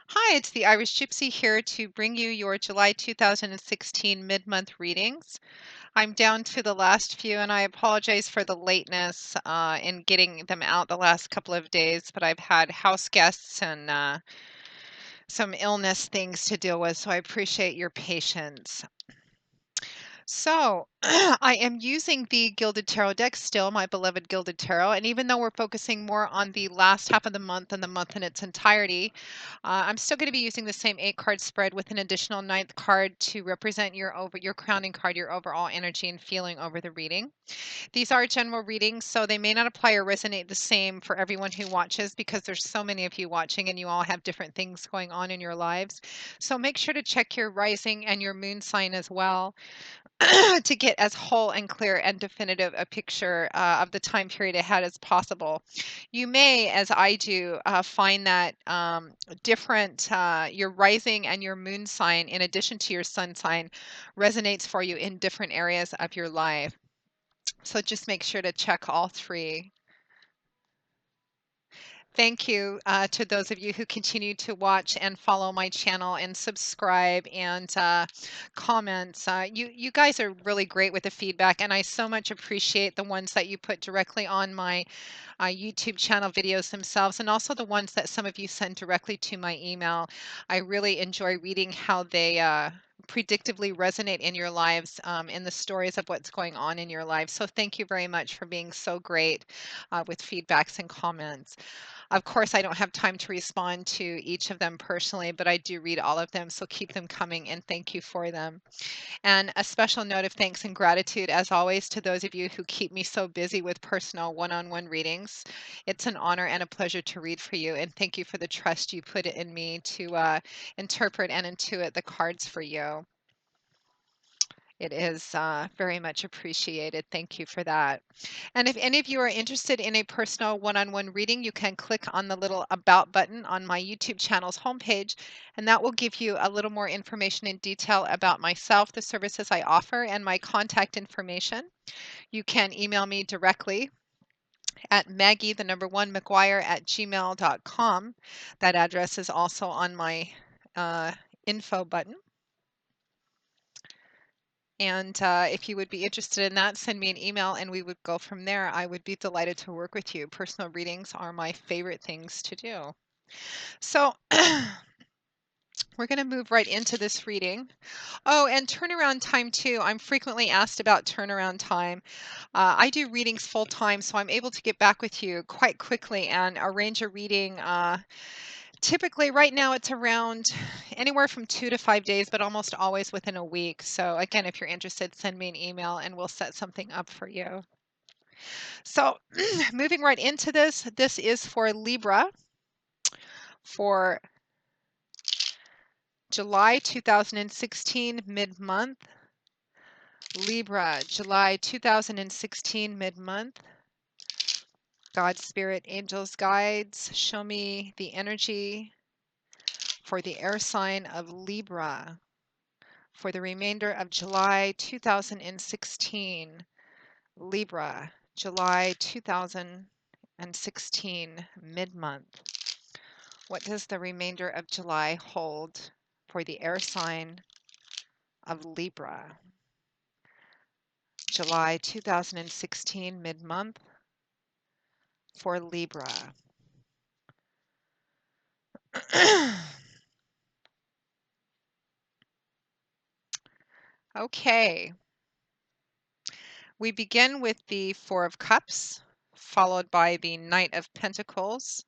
Hi, it's the Irish Gypsy here to bring you your July 2016 mid-month readings. I'm down to the last few, and I apologize for the lateness in getting them out the last couple of days, but I've had house guests and some illness things to deal with, so I appreciate your patience. So, I am using the Gilded Tarot deck still, my beloved Gilded Tarot, and even though we're focusing more on the last half of the month and the month in its entirety, I'm still going to be using the same 8-card spread with an additional ninth card to represent your crowning card, your overall energy and feeling over the reading. These are general readings, so they may not apply or resonate the same for everyone who watches because there's so many of you watching and you all have different things going on in your lives. So make sure to check your rising and your moon sign as well to get as whole and clear and definitive a picture of the time period ahead as possible. You may, as I do, find that your rising and your moon sign, in addition to your sun sign, resonates for you in different areas of your life. So just make sure to check all three. Thank you to those of you who continue to watch and follow my channel and subscribe and comment. You guys are really great with the feedback, and I so much appreciate the ones that you put directly on my YouTube channel videos themselves, and also the ones that some of you send directly to my email. I really enjoy reading how they predictively resonate in your lives, in the stories of what's going on in your life. So thank you very much for being so great with feedbacks and comments. Of course, I don't have time to respond to each of them personally, but I do read all of them, so keep them coming and thank you for them. And a special note of thanks and gratitude, as always, to those of you who keep me so busy with personal one-on-one readings. It's an honor and a pleasure to read for you, and thank you for the trust you put in me to interpret and intuit the cards for you. It is very much appreciated. Thank you for that. And if any of you are interested in a personal one-on-one reading, you can click on the little About button on my YouTube channel's homepage, and that will give you a little more information in detail about myself, the services I offer, and my contact information. You can email me directly at Maggie, the number one, McGuire at gmail.com. That address is also on my info button. And if you would be interested in that, send me an email and we would go from there. I would be delighted to work with you. Personal readings are my favorite things to do. So we're going to move right into this reading. Oh, and turnaround time too. I'm frequently asked about turnaround time. I do readings full time, so I'm able to get back with you quite quickly and arrange a reading. Typically, right now it's around anywhere from 2 to 5 days, but almost always within a week. So again, if you're interested, send me an email and we'll set something up for you. So moving right into this is for Libra for July 2016 mid-month. Libra, July 2016 mid-month. God, Spirit, Angels, Guides, show me the energy for the air sign of Libra for the remainder of July 2016. Libra, July 2016, mid-month. What does the remainder of July hold for the air sign of Libra? July 2016, mid-month for Libra. Okay. We begin with the Four of Cups, followed by the Knight of Pentacles,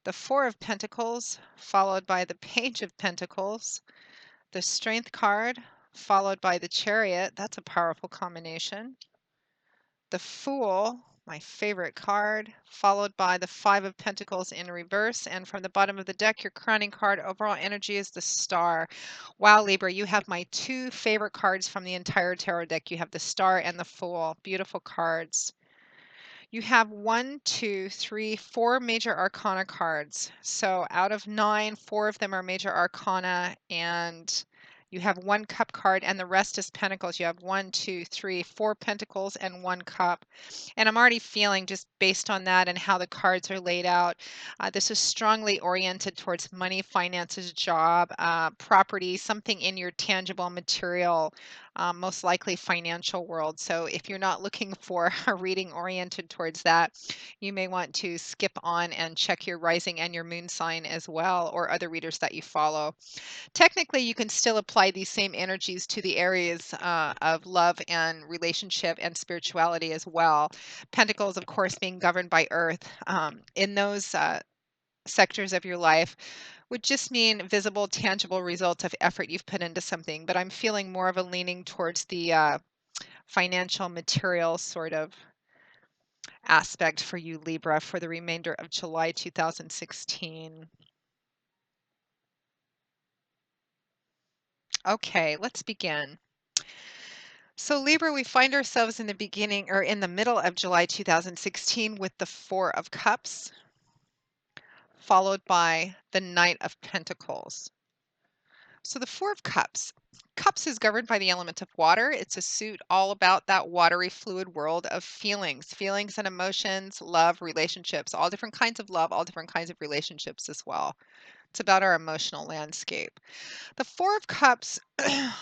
the Four of Pentacles, followed by the Page of Pentacles, the Strength card, followed by the Chariot. That's a powerful combination. The Fool, my favorite card, followed by the Five of Pentacles in reverse. And from the bottom of the deck, your crowning card, overall energy, is the Star. Wow, Libra, you have my two favorite cards from the entire tarot deck. You have the Star and the Fool. Beautiful cards. You have 1, 2, 3, 4 major arcana cards. So out of 9, 4 of them are major arcana, and You have 1 cup card, and the rest is pentacles. You have 1, 2, 3, 4 pentacles and 1 cup. And I'm already feeling, just based on that and how the cards are laid out, this is strongly oriented towards money, finances, job, property, something in your tangible material, most likely financial world. So if you're not looking for a reading oriented towards that, you may want to skip on and check your rising and your moon sign as well, or other readers that you follow. Technically, you can still apply these same energies to the areas of love and relationship and spirituality as well. Pentacles, of course, being governed by Earth. In those sectors of your life would just mean visible, tangible results of effort you've put into something. But I'm feeling more of a leaning towards the financial, material sort of aspect for you, Libra, for the remainder of July 2016. Okay, let's begin. So Libra, we find ourselves in the beginning or in the middle of July 2016 with the Four of Cups, followed by the Knight of Pentacles. So the Four of Cups. Cups is governed by the element of water. It's a suit all about that watery, fluid world of feelings and emotions, love, relationships, all different kinds of love, all different kinds of relationships as well. It's about our emotional landscape. The Four of Cups,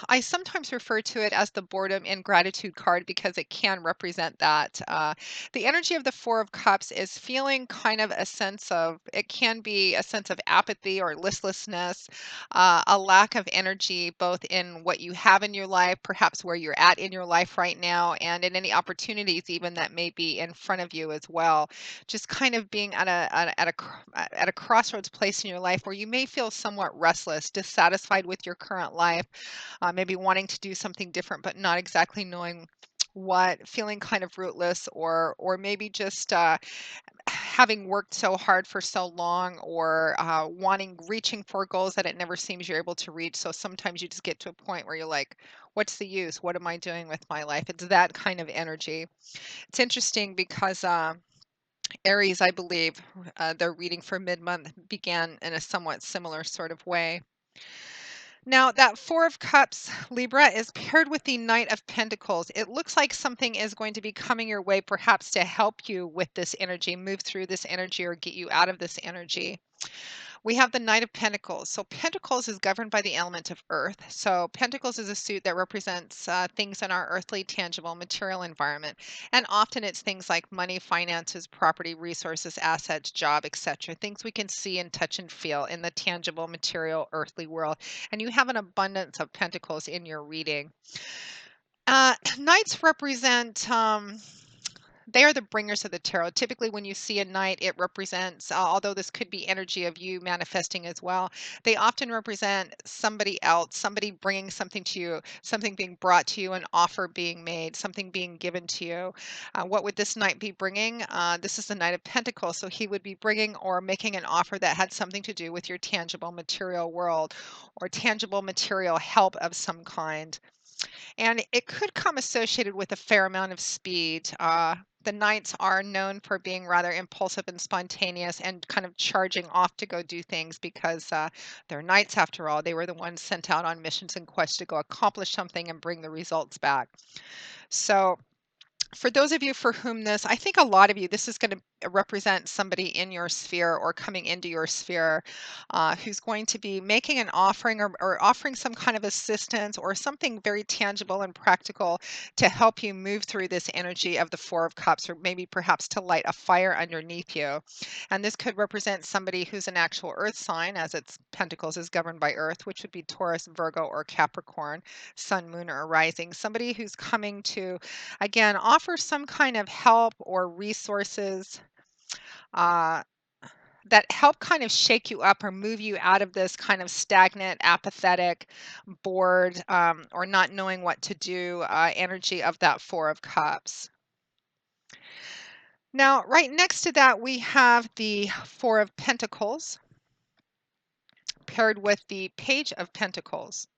I sometimes refer to it as the boredom and gratitude card because it can represent that. The energy of the Four of Cups is feeling kind of a sense of, it can be a sense of apathy or listlessness, a lack of energy, both in what you have in your life, perhaps where you're at in your life right now, and in any opportunities even that may be in front of you as well. Just kind of being at a crossroads place in your life where you may feel somewhat restless, dissatisfied with your current life, maybe wanting to do something different, but not exactly knowing what, feeling kind of rootless, or maybe just having worked so hard for so long, or reaching for goals that it never seems you're able to reach. So sometimes you just get to a point where you're like, what's the use? What am I doing with my life? It's that kind of energy. It's interesting because Aries, I believe, their reading for mid-month began in a somewhat similar sort of way. Now, that Four of Cups, Libra, is paired with the Knight of Pentacles. It looks like something is going to be coming your way, perhaps to help you with this energy, move through this energy, or get you out of this energy. We have the Knight of Pentacles. So Pentacles is governed by the element of earth. So Pentacles is a suit that represents things in our earthly, tangible, material environment. And often it's things like money, finances, property, resources, assets, job, etc. Things we can see and touch and feel in the tangible, material, earthly world. And you have an abundance of Pentacles in your reading. Knights represent they are the bringers of the tarot. Typically, when you see a knight, it represents, although this could be energy of you manifesting as well, they often represent somebody else, somebody bringing something to you, something being brought to you, an offer being made, something being given to you. What would this knight be bringing? This is the Knight of Pentacles. So he would be bringing or making an offer that had something to do with your tangible material world or tangible material help of some kind. And it could come associated with a fair amount of speed. The Knights are known for being rather impulsive and spontaneous and kind of charging off to go do things because they're Knights after all. They were the ones sent out on missions and quests to go accomplish something and bring the results back. So for those of you for whom this, I think a lot of you, this is going to represent somebody in your sphere or coming into your sphere who's going to be making an offering or offering some kind of assistance or something very tangible and practical to help you move through this energy of the Four of Cups, or maybe perhaps to light a fire underneath you. And this could represent somebody who's an actual earth sign, as its Pentacles is governed by earth, which would be Taurus, Virgo, or Capricorn, sun, moon, or rising. Somebody who's coming to, again, offer some kind of help or resources uh, that help kind of shake you up or move you out of this kind of stagnant, apathetic, bored, or not knowing what to do energy of that Four of Cups. Now, right next to that, we have the Four of Pentacles paired with the Page of Pentacles.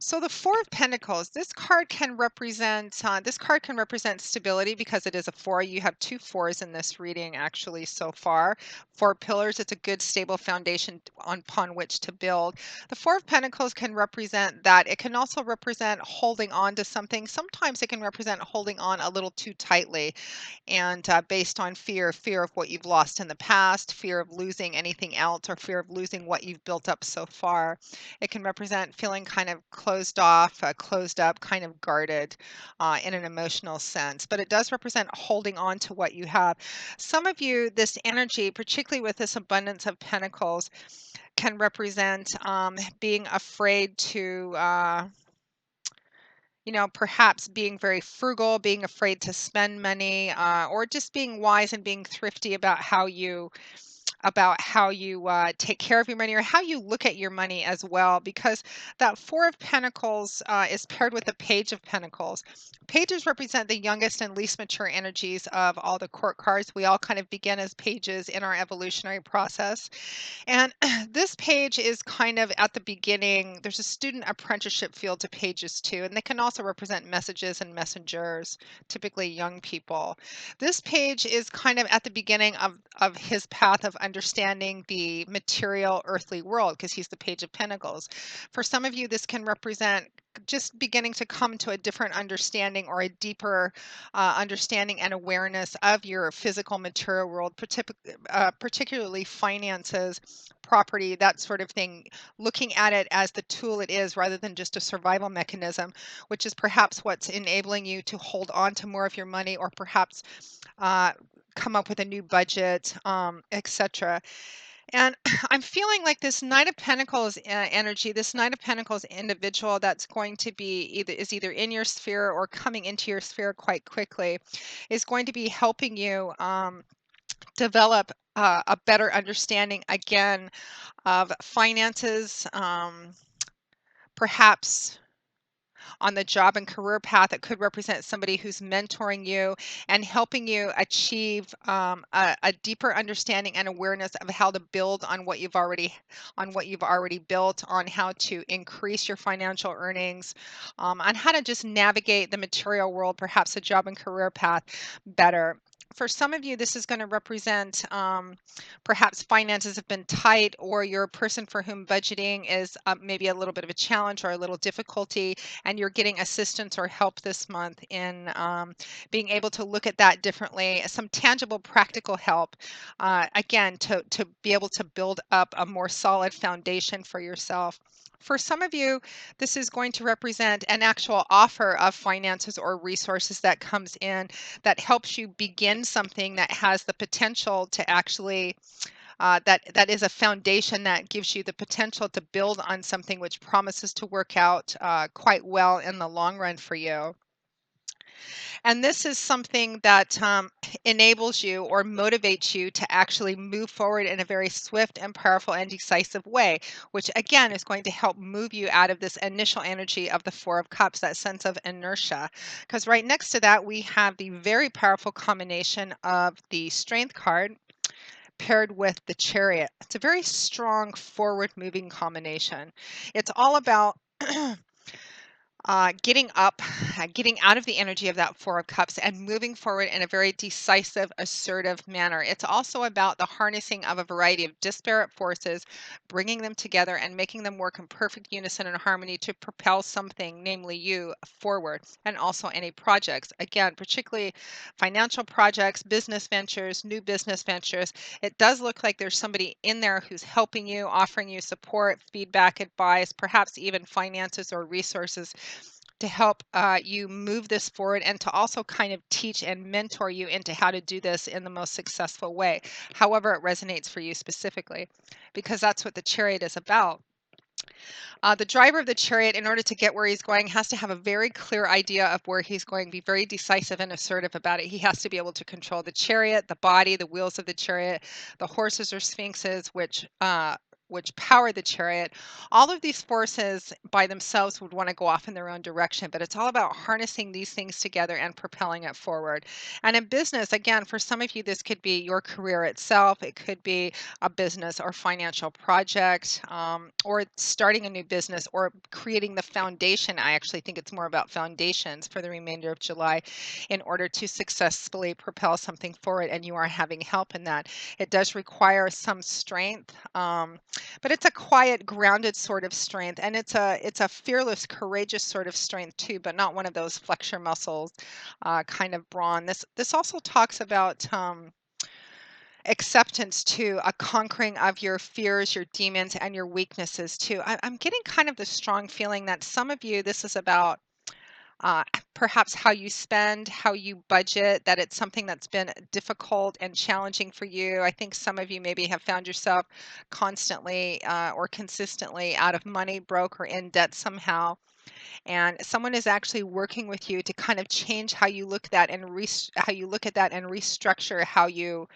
So the Four of Pentacles, this card can represent stability because it is a four. You have two fours in this reading actually so far. Four pillars, it's a good stable foundation upon which to build. The Four of Pentacles can represent that. It can also represent holding on to something. Sometimes it can represent holding on a little too tightly and based on fear of what you've lost in the past, fear of losing anything else, or fear of losing what you've built up so far. It can represent feeling kind of closed off, closed up, kind of guarded in an emotional sense. But it does represent holding on to what you have. Some of you, this energy, particularly with this abundance of pentacles, can represent being afraid to. Perhaps being very frugal, being afraid to spend money, or just being wise and being thrifty about how you take care of your money or how you look at your money as well, because that Four of Pentacles is paired with the Page of Pentacles. Pages represent the youngest and least mature energies of all the court cards. We all kind of begin as pages in our evolutionary process. And this page is kind of at the beginning. There's a student apprenticeship feel to pages too, and they can also represent messages and messengers, typically young people. This page is kind of at the beginning of his path of understanding the material earthly world because he's the Page of Pentacles. For some of you, this can represent just beginning to come to a different understanding or a deeper understanding and awareness of your physical material world, particularly finances, property, that sort of thing, looking at it as the tool it is rather than just a survival mechanism, which is perhaps what's enabling you to hold on to more of your money or perhaps uh, come up with a new budget, etc. And I'm feeling like this Knight of Pentacles energy, this Knight of Pentacles individual that's going to be either in your sphere or coming into your sphere quite quickly, is going to be helping you develop a better understanding again of finances, perhaps on the job and career path. It could represent somebody who's mentoring you and helping you achieve a deeper understanding and awareness of how to build on what you've already built, on how to increase your financial earnings, on how to just navigate the material world, perhaps a job and career path better. For some of you, this is going to represent perhaps finances have been tight, or you're a person for whom budgeting is maybe a little bit of a challenge or a little difficulty, and you're getting assistance or help this month in being able to look at that differently, some tangible, practical help, again, to be able to build up a more solid foundation for yourself. For some of you, this is going to represent an actual offer of finances or resources that comes in that helps you begin something that has the potential to actually that is a foundation that gives you the potential to build on something which promises to work out quite well in the long run for you. And this is something that enables you or motivates you to actually move forward in a very swift and powerful and decisive way, which again is going to help move you out of this initial energy of the Four of Cups, that sense of inertia. Because right next to that, we have the very powerful combination of the Strength card paired with the Chariot. It's a very strong forward moving combination. It's all about getting up, getting out of the energy of that Four of Cups and moving forward in a very decisive, assertive manner. It's also about the harnessing of a variety of disparate forces, bringing them together and making them work in perfect unison and harmony to propel something, namely you, forward, and also any projects. Again, particularly financial projects, business ventures, new business ventures. It does look like there's somebody in there who's helping you, offering you support, feedback, advice, perhaps even finances or resources to help you move this forward and to also kind of teach and mentor you into how to do this in the most successful way, however it resonates for you specifically, because that's what the Chariot is about. The driver of the Chariot, in order to get where he's going, has to have a very clear idea of where he's going, be very decisive and assertive about it. He has to be able to control the chariot, the body, the wheels of the chariot. The horses are sphinxes, which which power the chariot. All of these forces by themselves would want to go off in their own direction, but it's all about harnessing these things together and propelling it forward. And in business, again, for some of you, this could be your career itself. It could be a business or financial project, or starting a new business or creating the foundation. I actually think it's more about foundations for the remainder of July in order to successfully propel something forward, and you are having help in that. It does require some strength, but it's a quiet, grounded sort of strength, and it's a fearless, courageous sort of strength too, but not one of those flexor muscles, kind of brawn. This also talks about acceptance too, a conquering of your fears, your demons, and your weaknesses too. I'm getting kind of the strong feeling that some of you, this is about uh, perhaps how you spend, how you budget, that it's something that's been difficult and challenging for you. I think some of you maybe have found yourself constantly or consistently out of money, broke, or in debt somehow. And someone is actually working with you to kind of change how you look at that and how you look at that and restructure how you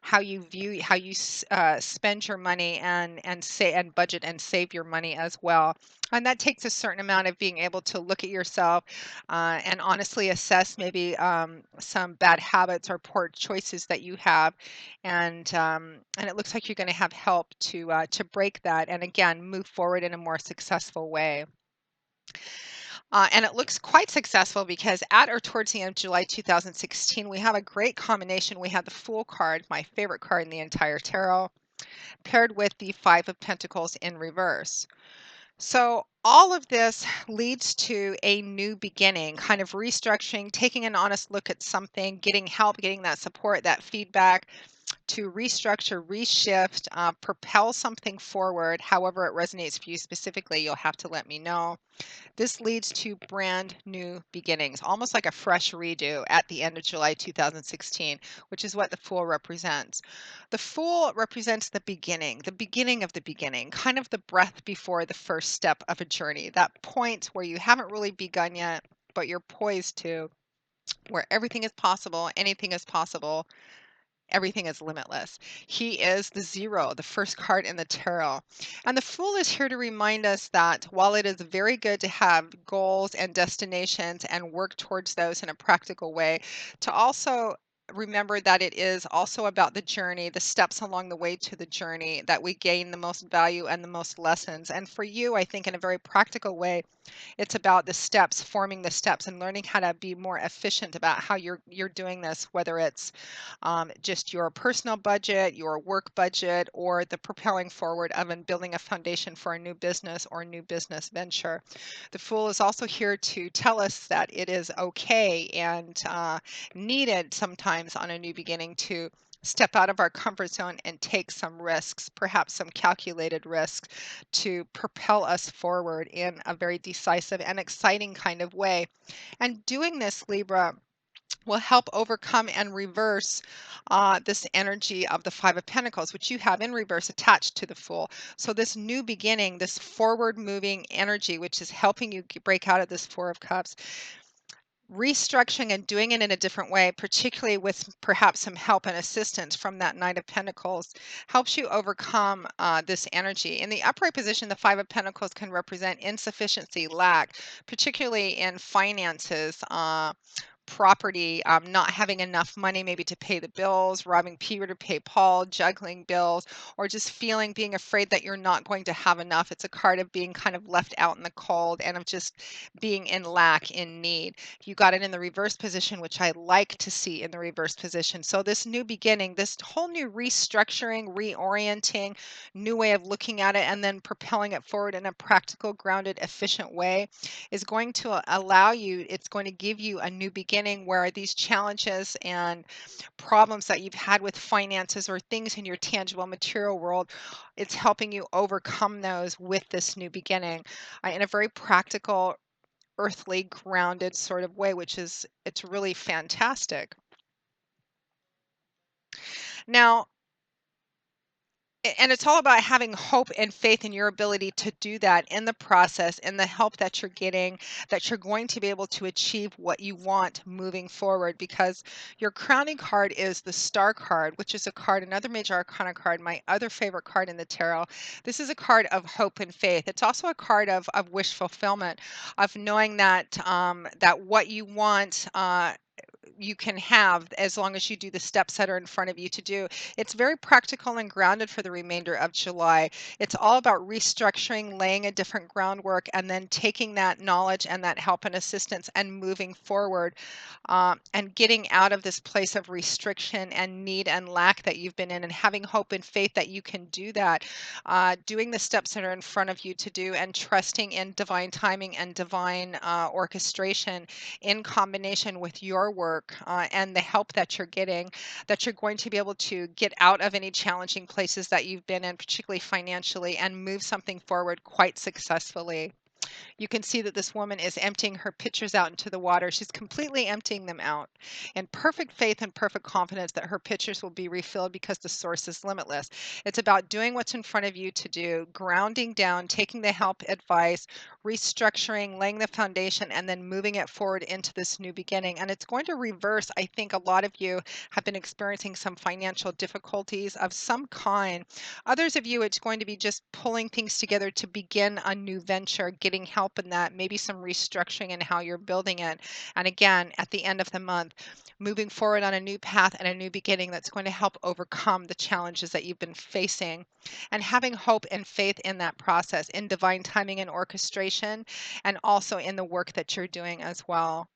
view how you spend your money and say and budget and save your money as well. And that takes a certain amount of being able to look at yourself and honestly assess maybe some bad habits or poor choices that you have, and it looks like you're going to have help to break that and again move forward in a more successful way. And it looks quite successful because at or towards the end of July 2016, we have a great combination. We have the Fool card, my favorite card in the entire tarot, paired with the Five of Pentacles in reverse. So all of this leads to a new beginning, kind of restructuring, taking an honest look at something, getting help, getting that support, that feedback to restructure, reshift, propel something forward. However it resonates for you specifically, you'll have to let me know. This leads to brand new beginnings, almost like a fresh redo at the end of July 2016, which is what the Fool represents. The Fool represents the beginning of the beginning, kind of the breath before the first step of a journey, that point where you haven't really begun yet, but you're poised to, where everything is possible, anything is possible, everything is limitless. He is the zero, the first card in the tarot. And the Fool is here to remind us that while it is very good to have goals and destinations and work towards those in a practical way, to also remember that it is also about the journey, the steps along the way to the journey that we gain the most value and the most lessons. And for you, I think in a very practical way, it's about the steps, forming the steps and learning how to be more efficient about how you're doing this, whether it's just your personal budget, your work budget, or the propelling forward of and building a foundation for a new business or new business venture. The Fool is also here to tell us that it is okay and needed sometimes on a new beginning to step out of our comfort zone and take some risks, perhaps some calculated risks, to propel us forward in a very decisive and exciting kind of way. And doing this, Libra, will help overcome and reverse this energy of the Five of Pentacles, which you have in reverse attached to the Fool. So this new beginning, this forward moving energy, which is helping you break out of this Four of Cups, restructuring and doing it in a different way, particularly with perhaps some help and assistance from that Knight of Pentacles, helps you overcome this energy. In the upright position, the Five of Pentacles can represent insufficiency, lack, particularly in finances. Property, not having enough money maybe to pay the bills, robbing Peter to pay Paul, juggling bills, or just being afraid that you're not going to have enough. It's a card of being kind of left out in the cold and of just being in lack, in need. You got it in the reverse position, which I like to see in the reverse position. So this new beginning, this whole new restructuring, reorienting, new way of looking at it, and then propelling it forward in a practical, grounded, efficient way is going to allow you, it's going to give you a new beginning where these challenges and problems that you've had with finances or things in your tangible material world, it's helping you overcome those with this new beginning in a very practical, earthly, grounded sort of way, which is, it's really fantastic. Now, and it's all about having hope and faith in your ability to do that in the process, in the help that you're getting, that you're going to be able to achieve what you want moving forward. Because your crowning card is the Star card, which is a card, another major arcana card, my other favorite card in the tarot. This is a card of hope and faith. It's also a card of wish fulfillment, of knowing that that what you want. You can have as long as you do the steps that are in front of you to do. It's very practical and grounded for the remainder of July. It's all about restructuring, laying a different groundwork, and then taking that knowledge and that help and assistance and moving forward, and getting out of this place of restriction and need and lack that you've been in, and having hope and faith that you can do that, doing the steps that are in front of you to do, and trusting in divine timing and divine orchestration in combination with your work, and the help that you're getting, that you're going to be able to get out of any challenging places that you've been in, particularly financially, and move something forward quite successfully. You can see that this woman is emptying her pitchers out into the water. She's completely emptying them out in perfect faith and perfect confidence that her pitchers will be refilled because the source is limitless. It's about doing what's in front of you to do, grounding down, taking the help, advice, restructuring, laying the foundation, and then moving it forward into this new beginning. And it's going to reverse. I think a lot of you have been experiencing some financial difficulties of some kind. Others of you, it's going to be just pulling things together to begin a new venture, getting help in that, maybe some restructuring in how you're building it. And again, at the end of the month, moving forward on a new path and a new beginning that's going to help overcome the challenges that you've been facing, and having hope and faith in that process, in divine timing and orchestration, and also in the work that you're doing as well.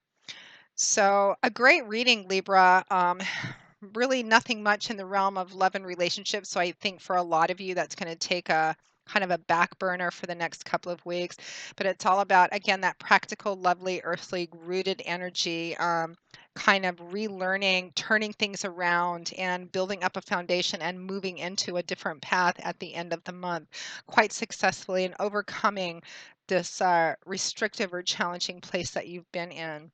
So, a great reading, Libra. Really nothing much in the realm of love and relationships. So, I think for a lot of you, that's going to take a kind of a back burner for the next couple of weeks. But it's all about, again, that practical, lovely, earthly, rooted energy, kind of relearning, turning things around, and building up a foundation and moving into a different path at the end of the month quite successfully, and overcoming this restrictive or challenging place that you've been in.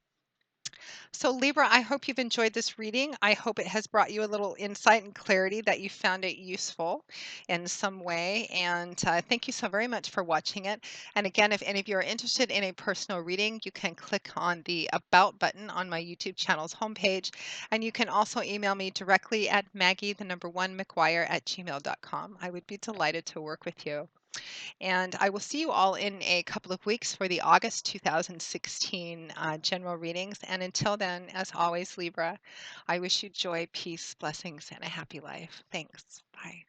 So, Libra, I hope you've enjoyed this reading. I hope it has brought you a little insight and clarity, that you found it useful in some way. And thank you so very much for watching it. And again, if any of you are interested in a personal reading, you can click on the About button on my YouTube channel's homepage. And you can also email me directly at Maggie, the number one, McGuire@gmail.com. I would be delighted to work with you. And I will see you all in a couple of weeks for the August 2016 general readings. And until then, as always, Libra, I wish you joy, peace, blessings, and a happy life. Thanks. Bye.